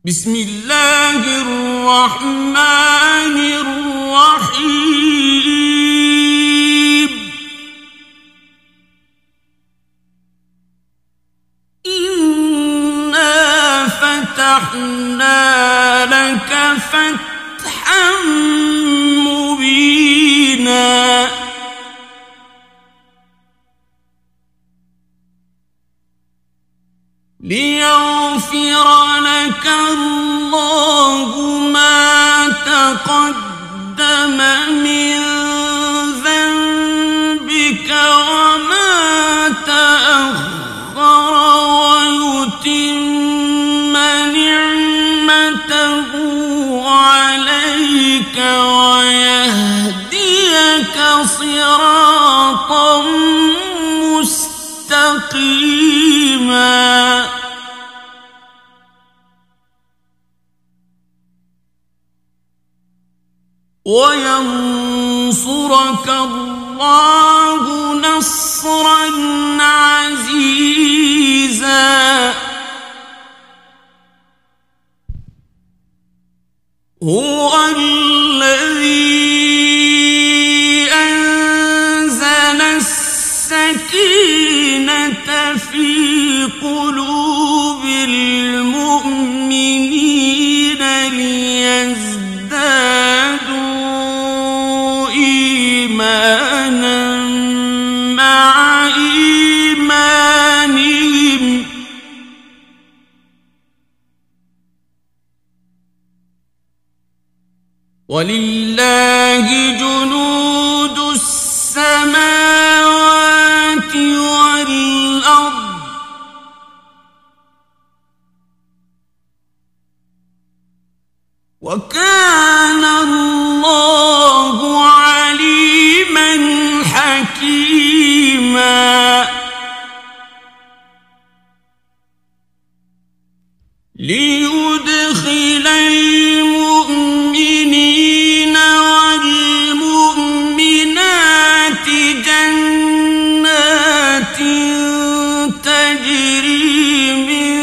بسم الله الرحمن الرحيم إنا فتحنا لك فتحا مبينا ليغفر لك الله ما تقدم من ذنبك وما تأخر ويتم نعمته عليك ويهديك صراطا مستقيما وينصرك الله نصرا عزيزا هو الذي أنزل السكينة في قلوب المؤمنين ليزدادوا إيمانا مع إيمانهم ولله جنود السماوات والأرض وكان الله عليما حكيما ليدخل المؤمنين والمؤمنات جنات تجري من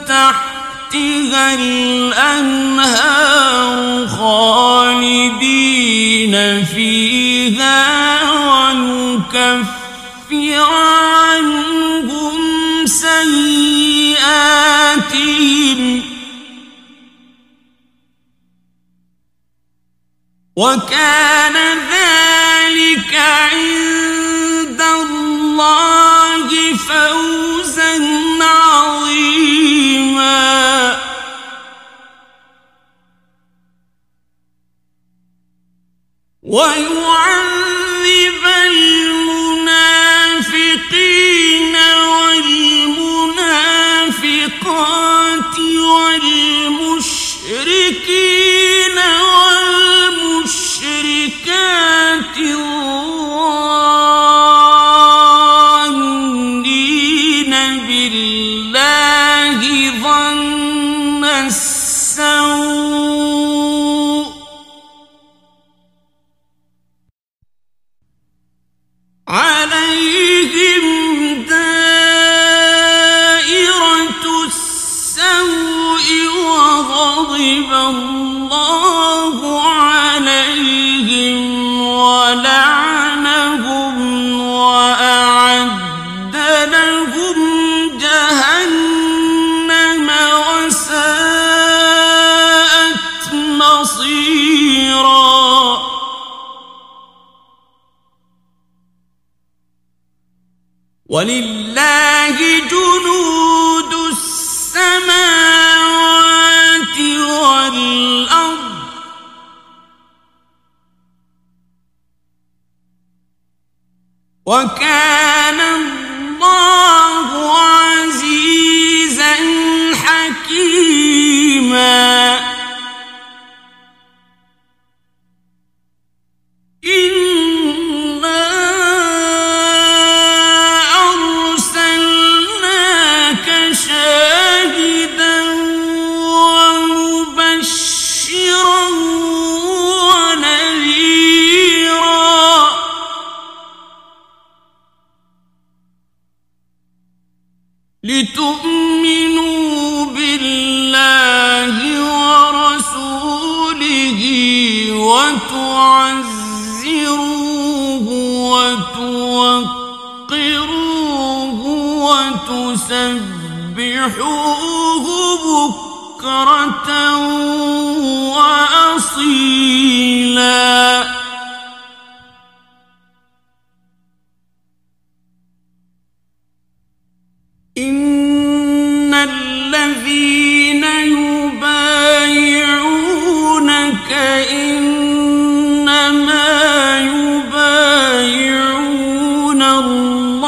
تحتها الأنهار خالدين فيها ويكفر عنهم سيئاتهم وكان ذلك عند الله فوزا عظيما ويعذب المنافقين والمنافقات والمشركين والمشركات الظانين بالله ظن السوء عليهم دائرة السوء وغضب الله عليهم ولعنهم وأعد لهم جهنم وساءت مصيرا ولله جنود السماوات والأرض وكان الله عزيزا حكيما إنا أرسلناك شاهدا ومبشرا ونذيرا وتعزروه وتوقروه وتسبحوه بكرة وأصيلا إن الذين يبايعونك إنما يبايعون الله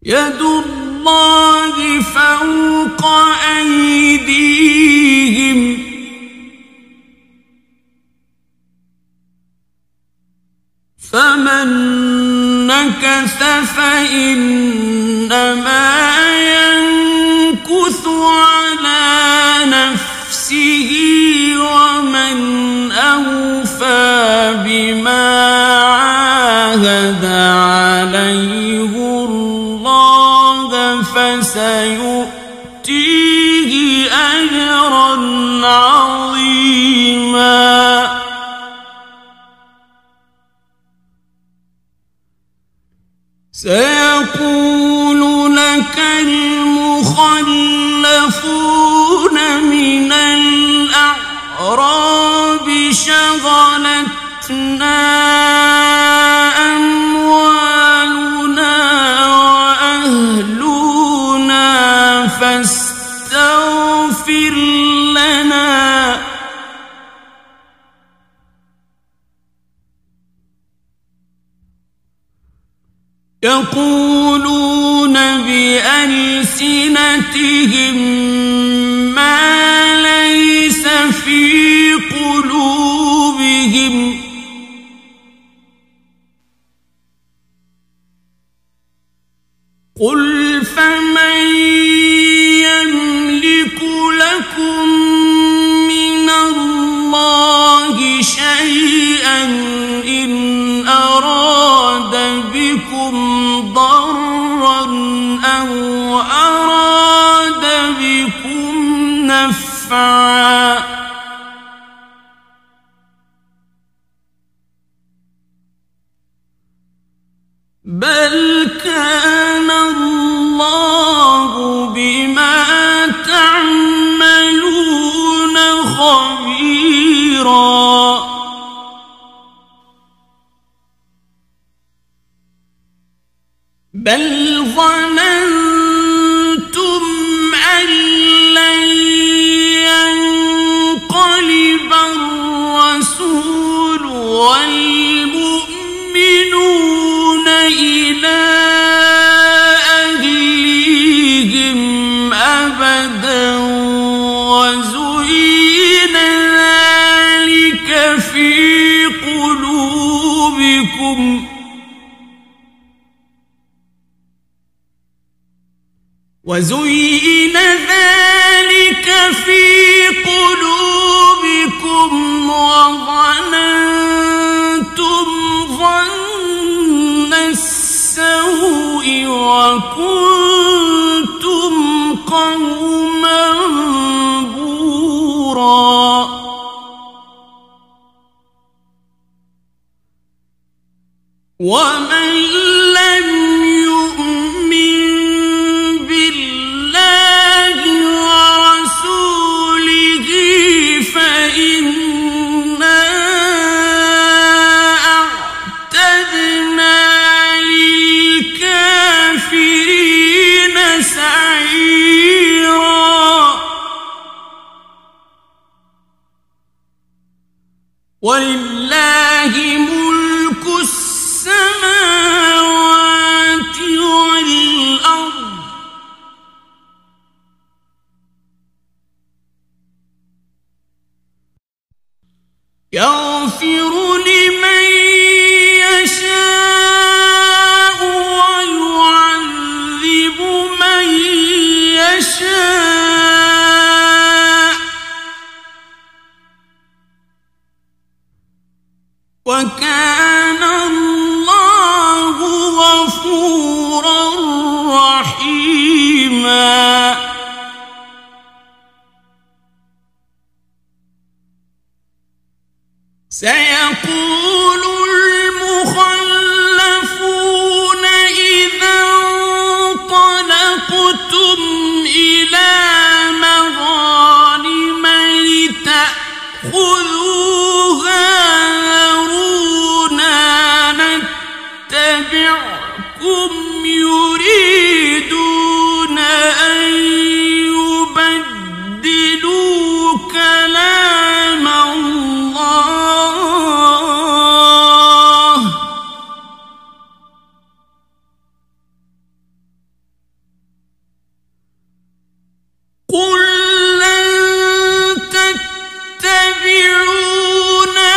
يد الله فوق أيديهم فمن نكث فإنما ينكث على نفسه ومن أوفى بما عاهد عليه الله فسيؤتيه أجرا عظيما سيقول لك المخلفون من الأعراب شغلتنا أموالنا وأهلنا فاستغفر لنا يقولون بألسنتهم ما ليس في قلوبهم قل فمن يملك لكم من الله شيئا إن أراد بكم ضرا أو أراد بكم نفعا بل كان الله بما تعملون خبيرا بل ظننتم أن لن ينقلب الرسول والمؤمنون إلى أهليهم أبدا وزين ذلك في قلوبكم وزين ذلك في قلوبكم وظننتم ظن السوء وكنتم قوما بورا ومن لم يؤمن بالله ورسوله فإنا أعتدنا للكافرين سعيرا ولله ملك السماوات والأرض يغفر لمن يشاء ويعذب من يشاء. يتبعكم يريدون أن يبدلوا كلام الله قل لن تتبعونا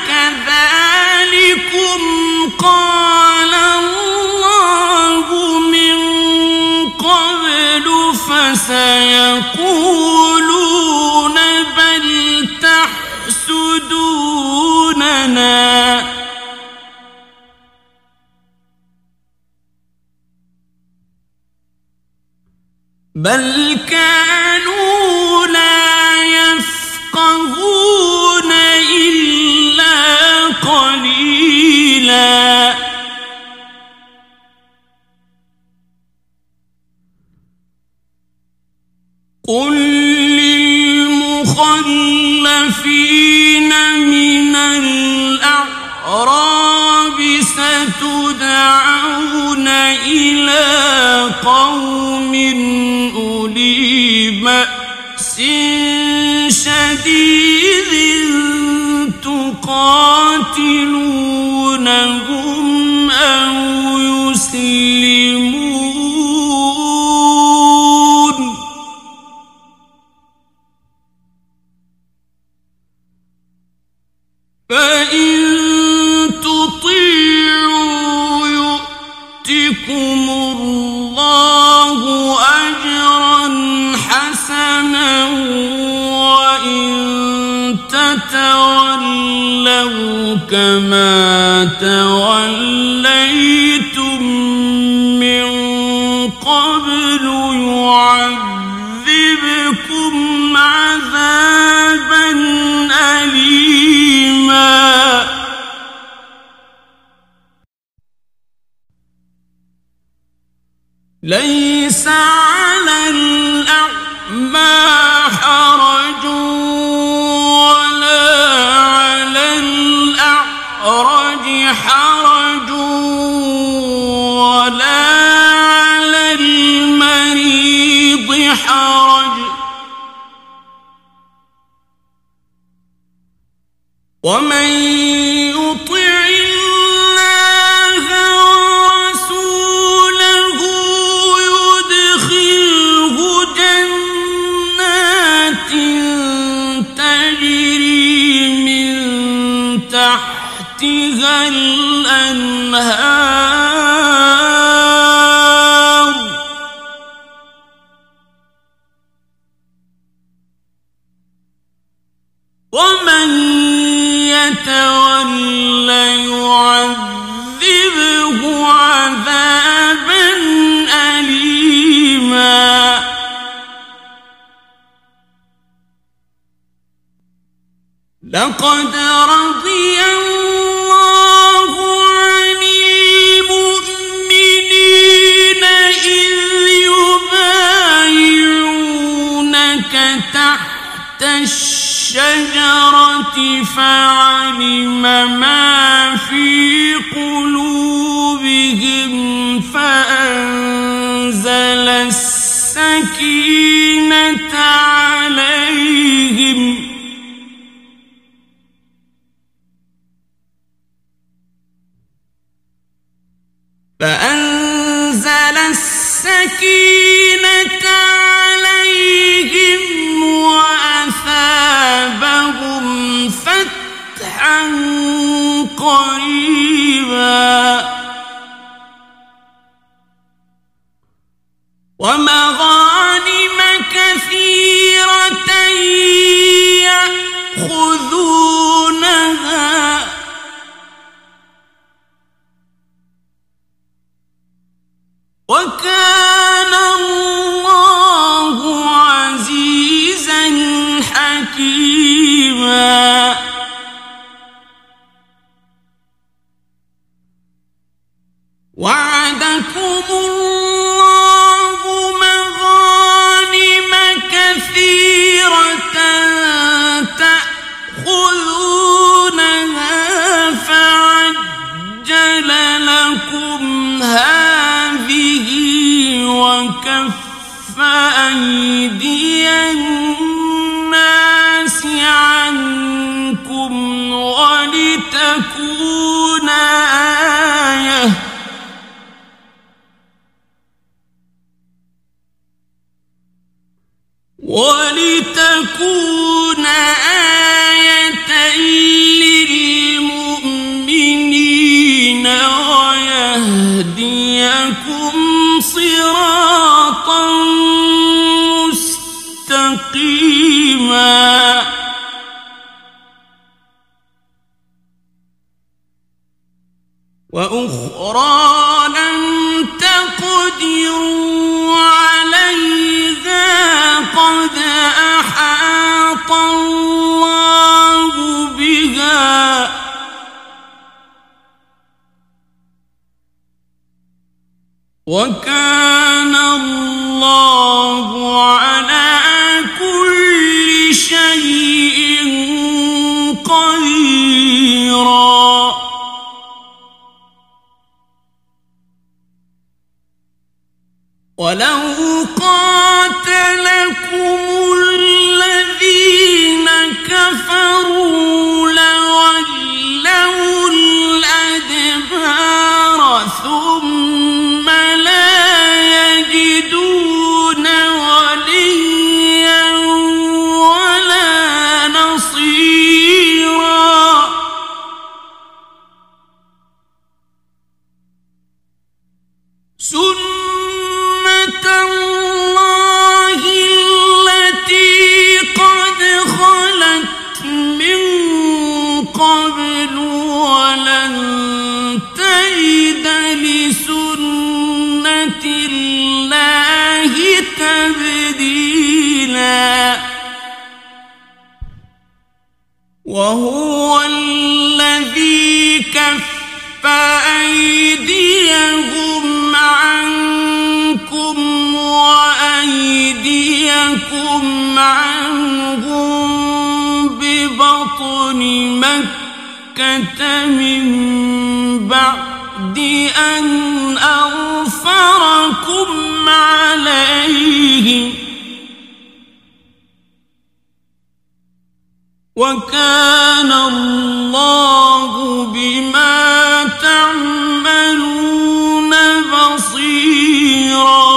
كذلكم قال الله من قبل فسيقولون بل تحسدوننا بل كانوا لا يفقهون إلا قليلا قل للمخلفين من الأعراب ستدعون إلى قوم أولي بأس شديد تقاتلونهم أو يسلمون فإن تطيعوا يؤتكم الله أجرا حسنا وإن تتولوا كما توليتم من قبل يعذبكم عذابا أليما ليس على الأعمى حرج ولا على الأعرج حرج ولا على المريض حرج ومن يطع الله ورسوله يدخله جنات تجري من تحتها الأنهار ومن يتول يعذبه عذابا أليما لقد رضي الله عن المؤمنين إذ يبايعونك تحت الشجرة فعلم ما في قلوبهم فأنزل السكينة عليهم وأثابهم فتحا قريبا ومغانم كثيرة يأخذونها وكان الله عزيزا حكيما وعدكم الله مغانم كثيرة تأخذونها فعجل لكم هذه وكف أيدي الناس عنكم ولتكون آية للمؤمنين ويهديكم صراطا مستقيما وأخرى لم تقدروا عليها قد أحاط الله بها وكان الله على كل شيء قديرا ولو قاتلكم الذين كفروا لولوا الأدبار ثم لا يجدون وليا ولا نصيرا سنة الله التي قد خلت من قبل ولن تجد لسنة الله تبديلا وهو الذي كف أيديهم عنكم وأيديكم عنهم ببطن مكة من بعد أن أظفركم عليهم وكان الله بما تعملون بصيرا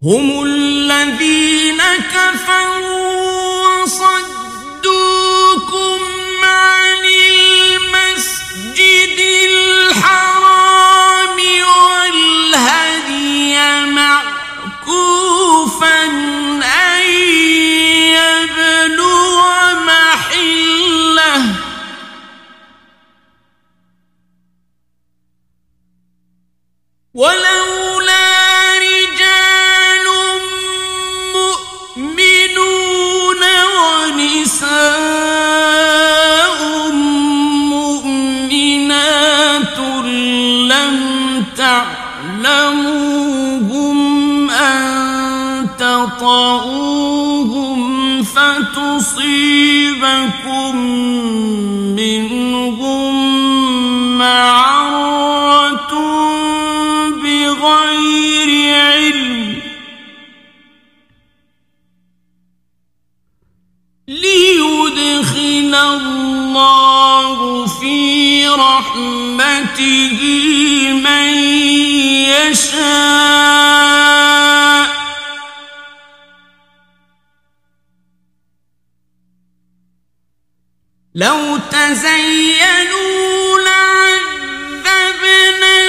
هم الذين كفروا وصدوكم عن المسجد الحرام والهدي معكوفا أن يبلغ محله ولولا رجال مؤمنون ونساء مؤمنات لم تعلموهم أن تطؤوهم فتصيبكم منهم معرة بغير علم ليدخل الله في رحمته من يشاء لو تزينوا لعذبنا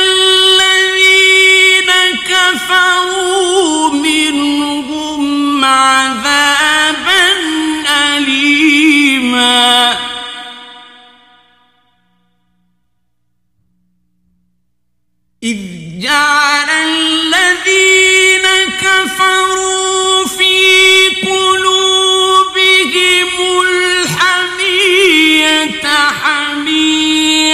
الذين كفروا منهم عذابا أليما إذ جعل الذين كفروا في قلوبهم الحمية حمية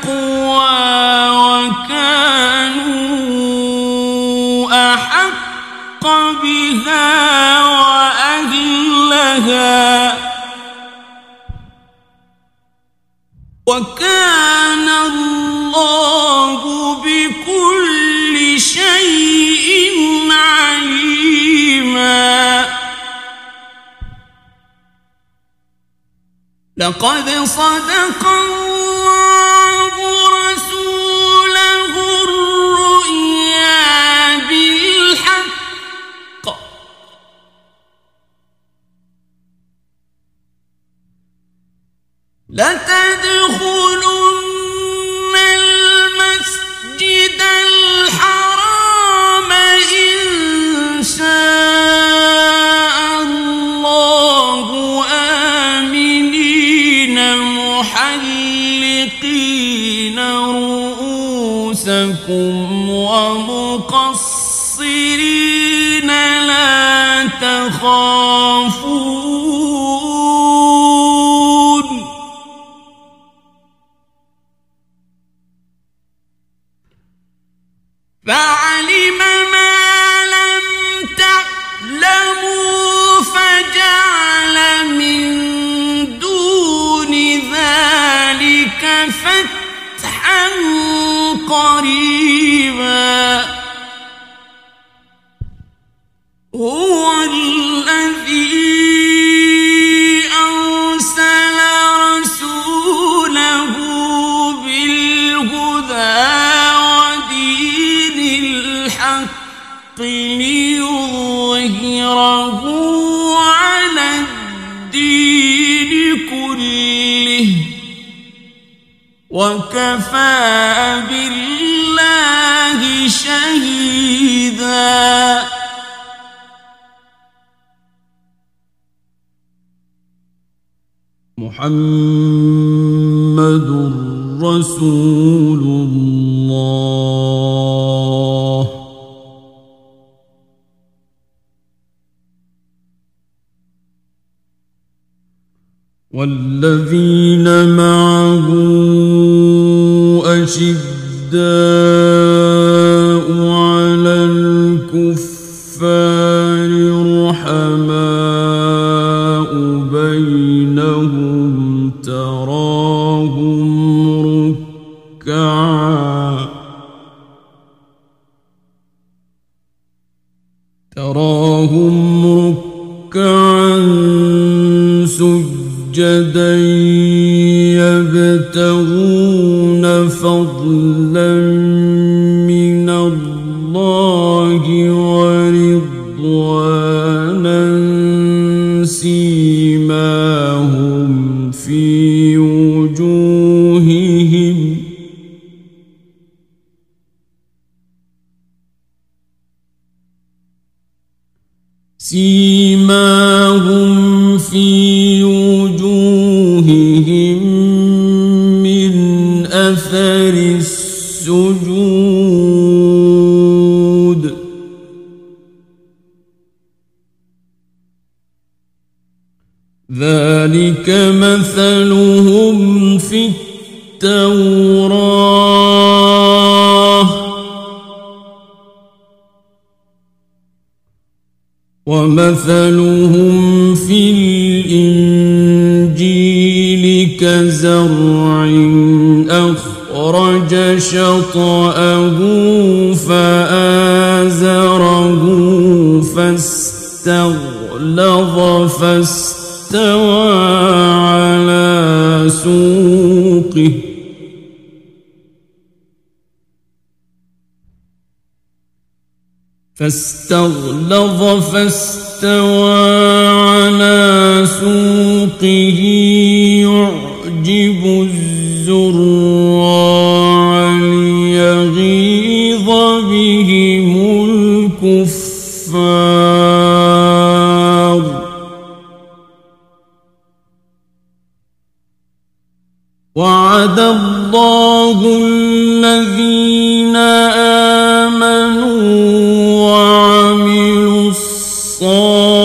التقوى وكانوا أحق بها وأهلها وكان الله بكل شيء عليما. لقد صدق الله رسوله الرؤيا بالحق لتدخلن المسجد الحرام إن شاء الله آمنين محلقين رؤوسكم ومقصرين لا تخافون فعلم ما لم تعلموا فجعل من دون ذلك فتحا قريبا. هو الذي أرسل رسوله بالهدى ليظهره على الدين كله وكفى بالله شهيدا. محمد رسول الله والذين معه أشداء على الكفار رحماء بينهم تراهم ركعا سجدا يبتغون فضلا من الله ورضوانا سيماهم في وجوههم من أثر السجود ذلك مثلهم في التوراة ومثلهم في الإنجيل كزرع أخرج شطأه فآزره فاستغلظ فاستوى على سوقه يعجب الزراع ليغيظ بهم الكفار وعد الله الذين آمنوا وعملوا الصالحات